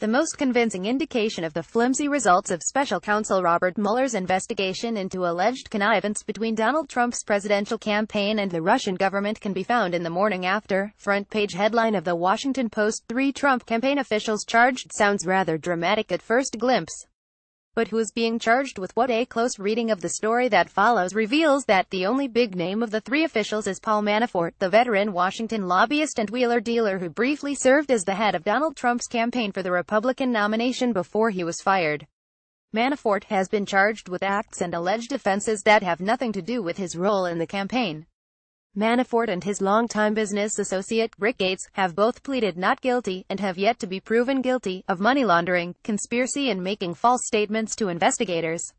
The most convincing indication of the flimsy results of Special Counsel Robert Mueller's investigation into alleged connivance between Donald Trump's presidential campaign and the Russian government can be found in the morning after front-page headline of the Washington Post. 3 Trump campaign officials charged. Sounds rather dramatic at first glimpse. But who's being charged with what? A close reading of the story that follows reveals that the only big name of the 3 officials is Paul Manafort, the veteran Washington lobbyist and wheeler dealer who briefly served as the head of Donald Trump's campaign for the Republican nomination before he was fired. Manafort has been charged with acts and alleged offenses that have nothing to do with his role in the campaign. Manafort and his longtime business associate, Rick Gates, have both pleaded not guilty, and have yet to be proven guilty, of money laundering, conspiracy and making false statements to investigators.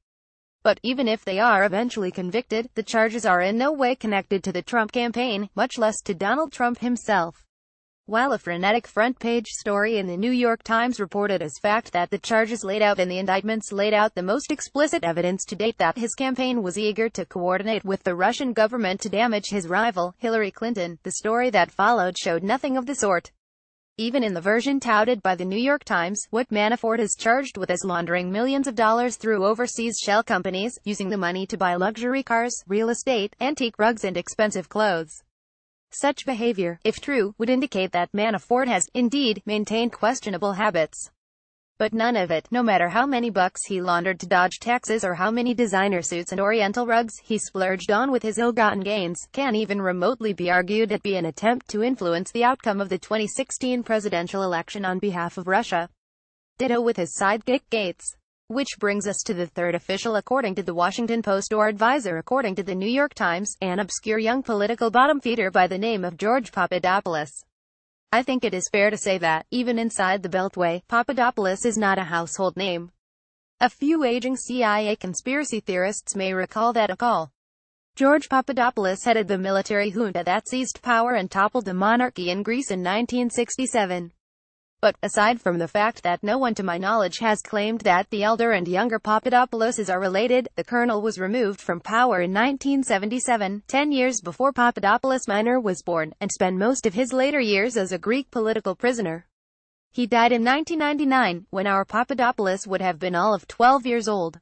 But even if they are eventually convicted, the charges are in no way connected to the Trump campaign, much less to Donald Trump himself. While a frenetic front-page story in the New York Times reported as fact that the charges laid out in the indictments laid out the most explicit evidence to date that his campaign was eager to coordinate with the Russian government to damage his rival, Hillary Clinton, the story that followed showed nothing of the sort. Even in the version touted by the New York Times, what Manafort is charged with is laundering millions of dollars through overseas shell companies, using the money to buy luxury cars, real estate, antique rugs and expensive clothes. Such behavior, if true, would indicate that Manafort has, indeed, maintained questionable habits. But none of it, no matter how many bucks he laundered to dodge taxes or how many designer suits and oriental rugs he splurged on with his ill-gotten gains, can even remotely be argued to be an attempt to influence the outcome of the 2016 presidential election on behalf of Russia. Ditto with his sidekick Gates. Which brings us to the third official according to the Washington Post, or advisor according to the New York Times, an obscure young political bottom-feeder by the name of George Papadopoulos. I think it is fair to say that, even inside the Beltway, Papadopoulos is not a household name. A few aging CIA conspiracy theorists may recall that a call. George Papadopoulos headed the military junta that seized power and toppled the monarchy in Greece in 1967. But, aside from the fact that no one to my knowledge has claimed that the elder and younger Papadopouloses are related, the colonel was removed from power in 1977, 10 years before Papadopoulos Minor was born, and spent most of his later years as a Greek political prisoner. He died in 1999, when our Papadopoulos would have been all of 12 years old.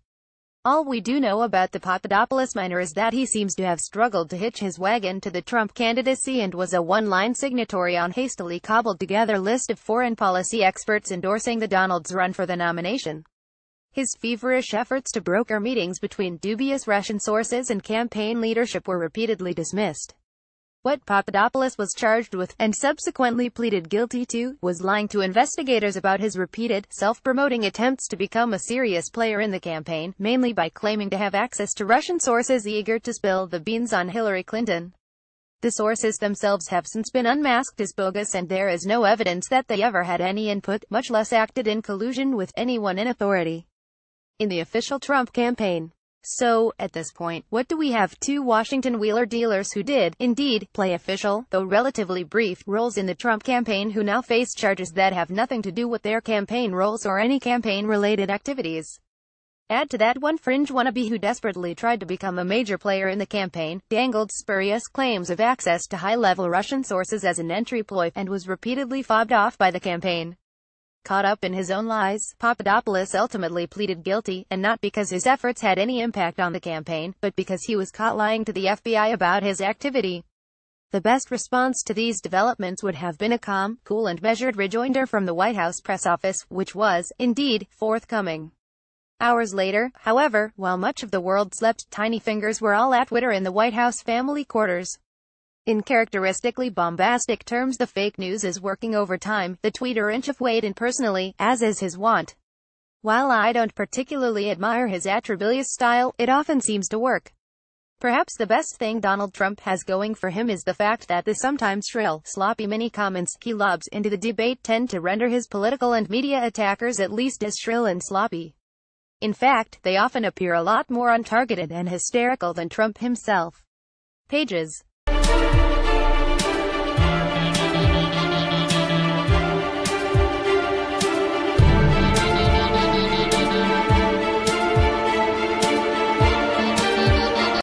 All we do know about the Papadopoulos Minor is that he seems to have struggled to hitch his wagon to the Trump candidacy and was a one-line signatory on hastily cobbled-together list of foreign policy experts endorsing the Donald's run for the nomination. His feverish efforts to broker meetings between dubious Russian sources and campaign leadership were repeatedly dismissed. What Papadopoulos was charged with, and subsequently pleaded guilty to, was lying to investigators about his repeated, self-promoting attempts to become a serious player in the campaign, mainly by claiming to have access to Russian sources eager to spill the beans on Hillary Clinton. The sources themselves have since been unmasked as bogus, and there is no evidence that they ever had any input, much less acted in collusion with anyone in authority in the official Trump campaign. So, at this point, what do we have? 2 Washington wheeler dealers who did, indeed, play official, though relatively brief, roles in the Trump campaign who now face charges that have nothing to do with their campaign roles or any campaign-related activities. Add to that one fringe wannabe who desperately tried to become a major player in the campaign, dangled spurious claims of access to high-level Russian sources as an entry ploy, and was repeatedly fobbed off by the campaign. Caught up in his own lies, Papadopoulos ultimately pleaded guilty, and not because his efforts had any impact on the campaign, but because he was caught lying to the FBI about his activity. The best response to these developments would have been a calm, cool and measured rejoinder from the White House press office, which was, indeed, forthcoming. Hours later, however, while much of the world slept, tiny fingers were all at Twitter in the White House family quarters. In characteristically bombastic terms, the fake news is working overtime, the tweeter inch of Wade, and personally, as is his wont. While I don't particularly admire his atrabilious style, it often seems to work. Perhaps the best thing Donald Trump has going for him is the fact that the sometimes shrill, sloppy mini-comments he lobs into the debate tend to render his political and media attackers at least as shrill and sloppy. In fact, they often appear a lot more untargeted and hysterical than Trump himself. Pages.